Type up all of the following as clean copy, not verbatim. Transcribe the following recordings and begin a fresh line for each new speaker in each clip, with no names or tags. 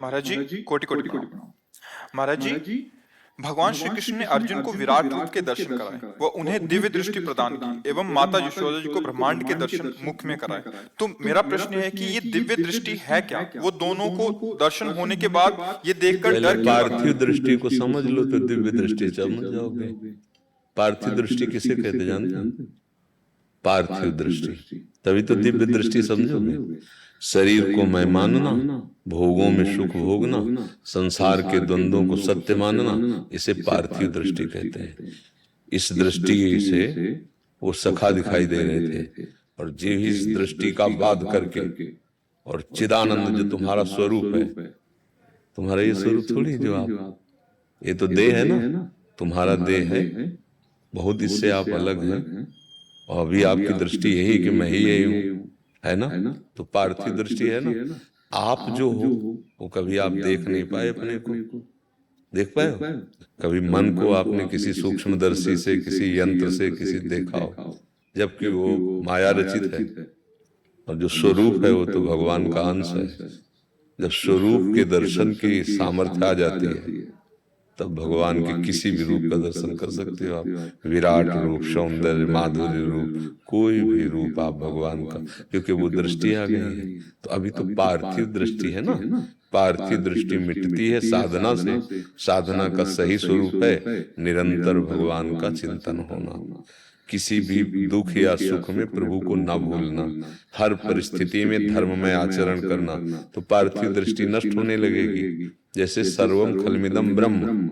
महाराज जी, कोटि कोटि प्रणाम। महाराज जी, भगवान श्री कृष्ण ने अर्जुन को विराट रूप के दर्शन कराए, वह उन्हें दिव्य दृष्टि प्रदान की एवं माता यशोदा जी को ब्रह्मांड के दर्शन मुख में कराए। तो मेरा प्रश्न है कि ये दिव्य दृष्टि है क्या? वो दोनों को दर्शन होने के बाद ये देखकर
पहले
डर क्यों लगा?
पार्थिव दृष्टि को समझ लो तो दिव्य दृष्टि समझ जाओगे। पार्थिव दृष्टि किसे कहते जानते हैं? पार्थिव दृष्टि, तभी तो दिव्य दृष्टि समझोगे। शरीर को मैं मानना, भोगों में सुख भोगना, संसार के द्वंद्वों को सत्य मानना, इसे पार्थिव दृष्टि कहते हैं। इस दृष्टि से वो सखा दिखाई दे रहे थे, और जो इस दृष्टि का बाध करके, और चिदानंद जो तुम्हारा स्वरूप है, तुम्हारा ये स्वरूप थोड़ी जो आप, ये तो देह है ना, तुम्हारा देह है, बहुत इससे आप अलग हैं। और अभी आपकी दृष्टि यही कि मैं ही यही हूँ, है ना? तो पार्थिव दृष्टि है ना। आप जो हो वो कभी आप देख नहीं पाए अपने को, देख पाए हो? कभी मन को आपने किसी सूक्ष्मदर्शी से, किसी यंत्र से किसी देखा हो, जबकि वो माया रचित है, और जो स्वरूप है वो तो भगवान का अंश है। जब स्वरूप के दर्शन की सामर्थ्य आ जाती है, तब भगवान के किसी भी रूप का दर्शन कर सकते हो आप। विराट रूप, सौंदर्य, माधुर्य रूप, कोई भी रूप आप भगवान का, क्योंकि वो दृष्टि आ गई है। तो अभी तो पार्थिव दृष्टि है ना। पार्थिव दृष्टि मिटती है साधना से। साधना का सही स्वरूप है निरंतर भगवान का चिंतन होना, किसी भी दुख या सुख में प्रभु को न भूलना, हर परिस्थिति में धर्ममय आचरण करना। तो पार्थिव दृष्टि नष्ट होने लगेगी। जैसे सर्वम खलमिदम ब्रह्म,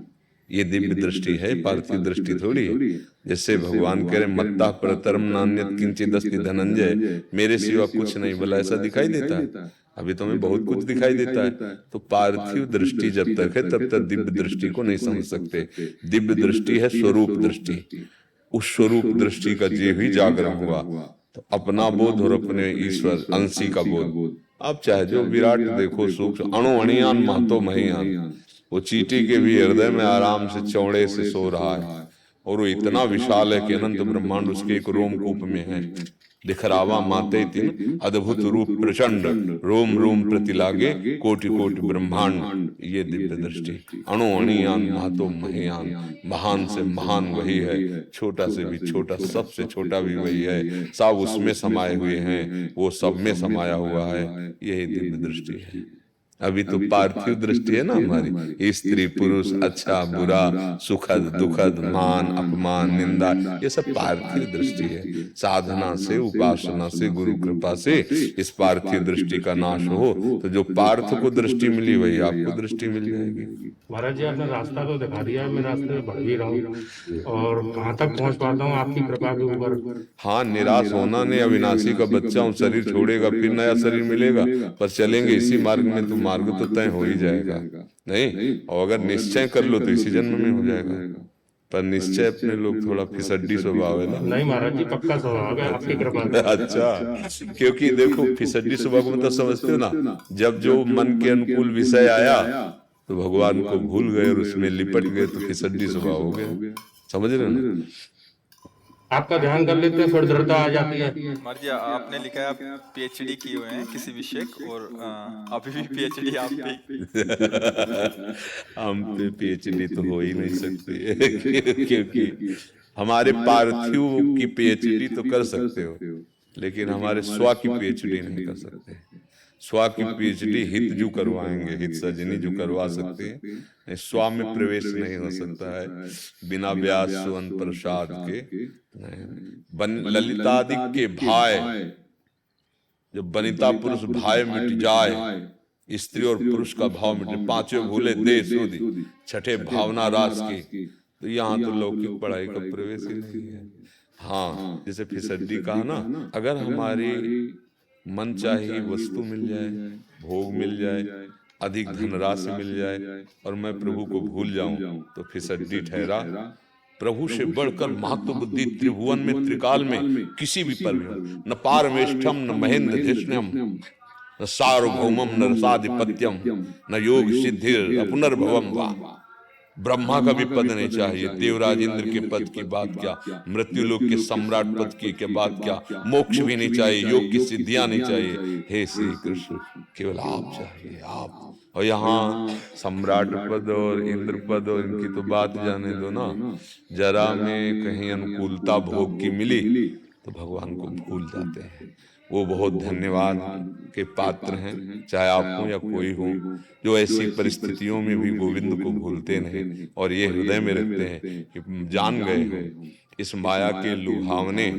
ये दिव्य दृष्टि है, पार्थिव दृष्टि थोड़ी है। जैसे भगवान कह रहे मत्ता परतरम नान्यत किंचित अस्ति धनंजय, मेरे सिवा कुछ नहीं, भला ऐसा दिखाई देता है? अभी तो हमें बहुत कुछ दिखाई देता है। तो पार्थिव दृष्टि जब तक है तब तक दिव्य दृष्टि को नहीं समझ सकते। दिव्य दृष्टि है स्वरूप दृष्टि। उस स्वरूप दृष्टि का जे भी जागरण हुआ तो अपना बोध और अपने ईश्वर अंशी का बोध। आप चाहे जो विराट देखो, सूक्ष्म अणु अणियान महतो महियान, वो चींटी के भी हृदय में आराम से चौड़े से सो रहा है, और वो इतना विशाल है कि अनंत ब्रह्मांड उसके एक रोमकूप में है। दिखरावा माते तीन अद्भुत रूप प्रचंड, रोम रोम प्रतिलागे कोटि कोटि ब्रह्मांड। ये दिव्य दृष्टि। अणु अणियान महतो महियान, महान से महान वही है, छोटा से भी छोटा, सबसे छोटा भी वही है। सब उसमें समाये हुए हैं, वो सब में समाया हुआ है। यही दिव्य दृष्टि है। अभी तो पार्थिव दृष्टि है ना हमारी, स्त्री पुरुष, अच्छा बुरा, सुखद दुखद, मान अपमान, निंदा, ये सब पार्थिव दृष्टि है। साधना से, उपासना से, गुरु कृपा से इस पार्थिव दृष्टि का नाश हो तो जो पार्थ को दृष्टि मिली वही आपको दृष्टि मिल जाएगी।
महाराज जी, आपने रास्ता तो दिखा दिया है, मैं रास्ते में बढ़ भी रहा हूँ और कहाँ तक पहुँच पाता हूँ आपकी कृपा के ऊपर।
हाँ, निराश होना नहीं। अविनाशी का बच्चा हूँ, शरीर छोड़ेगा फिर नया शरीर मिलेगा, पर चलेंगे इसी मार्ग में तो मार्ग तो तय हो ही जाएगा। नहीं, और अगर निश्चय कर लो तो इसी जन्म में हो जाएगा। पर निश्चय अपने लोग थोड़ा फिसड्डी स्वभाव है ना।
नहीं महाराज जी, पक्का स्वभाव है आपकी कृपा से।
अच्छा, क्योंकि देखो फिसड्डी स्वभाव को मतलब समझते हो ना, जब जो मन के अनुकूल विषय आया तो भगवान को भूल गए और उसमें लिपट गए, तो फिसड्डी स्वभाव हो गया। समझ रहे ना?
आपका ध्यान कर लेते हैं फिर दृढ़ता आ जाती है।
महाराज जी, आपने लिखा है आप पीएचडी किए हुए हैं किसी विषय, और अभी भी पीएचडी आप पे
हम पे पीएचडी तो हो ही नहीं सकती है, क्योंकि हमारे पार्थिव की पीएचडी तो कर सकते हो, लेकिन हमारे स्व की पीएचडी नहीं कर सकते। स्व की पीएचडी हित जो करवाएंगे, हित सजनी जो करवा सकते हैं, स्व में प्रवेश नहीं हो सकता है बिना व्यास सुवन प्रसाद के। ललितादि के भाई, जब बनिता पुरुष भाई मिट जाए, स्त्री और पुरुष का भाव मिटे, पांचों भूले दे सुधि, छठे भावना रास की, तो यहाँ तो लौकिक पढ़ाई का प्रवेश ही नहीं है। हाँ, जैसे फिसड्डी कहा ना, अगर हमारी मन चाहिए वस्तु मिल जाए, भोग मिल जाए, अधिक धनराशि मिल जाए, और मैं प्रभु को भूल जाऊं तो फिसड्डी ठहरा। प्रभु से बढ़कर महत्व बुद्धि त्रिभुवन में, त्रिकाल में किसी भी पर न पारमेष्ठम, न महेंद्र धृष्ण्यम, न सार्वभौमम, न रसाधिपत्यम, न योग सिद्धिर पुनर्भवम वा। ब्रह्मा का भी पद नहीं चाहिए, देवराज इंद्र के पद की बात क्या, मृत्यु लोक के सम्राट पद की के बात क्या, मोक्ष भी नहीं चाहिए, योग की सिद्धियां नहीं चाहिए। हे श्री कृष्ण, केवल आप चाहिए, आप। और यहाँ सम्राट पद और इंद्र पद और इनकी तो बात जाने दो ना, जरा में कहीं अनुकूलता भोग की मिली तो भगवान को भूल जाते हैं। वो बहुत धन्यवाद के पात्र हैं, चाहे आप हो या कोई हो, जो ऐसी परिस्थितियों में भी गोविंद को भूलते नहीं और ये हृदय में रखते हैं कि जान गए हो इस माया के लुभावने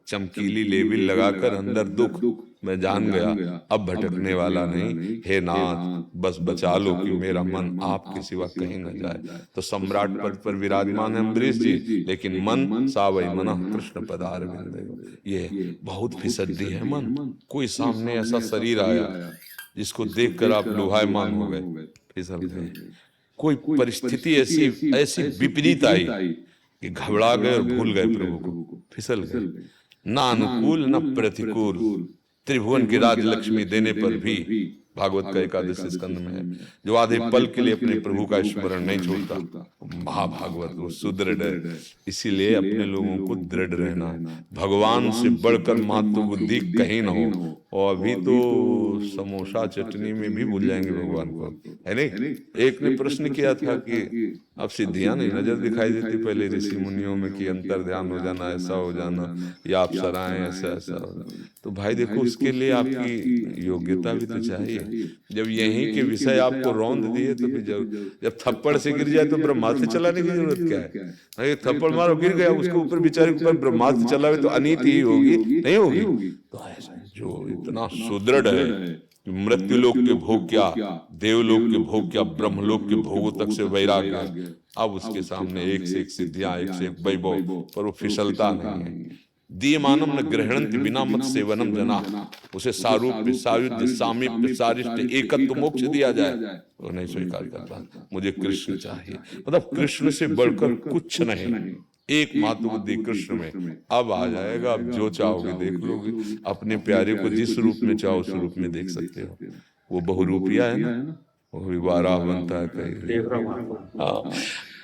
चमकीली लेबिल लगाकर अंदर दुख मैं जान गया, अब भटकने वाला नहीं। हे नाथ, बस बचा लो कि मेरा मन आपके सिवा कहीं न जाए। तो सम्राट पद पर विराजमान है अम्बरीश जी, लेकिन मन सावई मना कृष्ण पदार विंदे। ये बहुत फिसड्डी है मन। कोई सामने ऐसा शरीर आया जिसको देखकर आप लुभायमान हो गए, फिसल गए। कोई परिस्थिति ऐसी विपरीत आई कि घबरा गए और भूल गए प्रभु को, फिसल गए। ना अनुकूल न प्रतिकूल, त्रिभुवन की राजलक्ष्मी देने पर भी, भागवत का 11वें स्कंद में है, जो आधे पल के लिए अपने प्रभु का स्मरण नहीं छोड़ता, महाभागवत वो सुदृढ़ है। इसीलिए अपने लोगों को दृढ़ रहना, भगवान से बढ़कर मातृ बुद्धि कहीं न हो। और अभी तो समोसा चटनी में भी भूल जाएंगे भगवान को, है नहीं? एक ने प्रश्न किया था कि अब सिद्धियां नहीं नजर दिखाई देती पहले ऋषि मुनियों में कि अंतर ध्यान हो जाना, ऐसा हो जाना, या आप सराएं ऐसा ऐसा हो जाना। तो भाई देखो, उसके लिए आपकी योग्यता भी तो चाहिए। जब यहीं के विषय आपको रौंद दिए तो फिर जब थप्पड़ से गिर जाए तो ब्रह्मास्त्र चलाने की जरूरत क्या है? भाई थप्पड़ मारो, गिर गया, उसके ऊपर बेचारे के ऊपर ब्रह्मास्त्र चलावे तो अनीति ही होगी, नहीं होगी? तो ऐसा जो इतना सुदृढ़ है, मृत्यु लोक के भोग क्या, देवलोक के भोग क्या, ब्रह्मलोक के भोगों तक से वैराग्य। अब उसके सामने एक से एक सिद्धियां, एक से एक वैभव, पर वो फिसलता नहीं है। दीयमानम न ग्रहणन्ति बिना मत सेवनम जना, उसे सारूप्य सायुज्य सामीप्य सारिष्ट एकत्व मोक्ष दिया जाए वो नहीं स्वीकार करता। मुझे कृष्ण चाहिए, मतलब कृष्ण से बढ़कर कुछ नहीं, एक मात्र बुद्धि कृष्ण में। अब आ जाएगा, अब जो चाहोगे देख लोगे, अपने प्यारे को जिस रूप में चाहो उस रूप में देख सकते हो। वो बहुरूपिया है ना, वो भी 12 बनता है कहीं।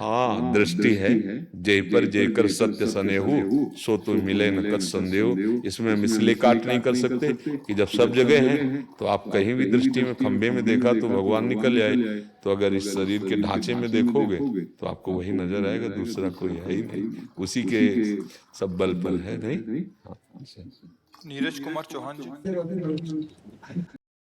हाँ, दृष्टि है, जय पर जयकर सत्य सनेहु, सो तो मिले न कत संदेह। इसमें हम इसलिए काट नहीं कर सकते कि जब सब जगह है तो आप कहीं भी दृष्टि में खंबे में देखा तो भगवान निकल आए। तो अगर इस शरीर के ढांचे में देखोगे तो आपको वही नजर आएगा, दूसरा कोई है ही नहीं, उसी के सब बल पर है, नहीं?
नीरज कुमार चौहान जी।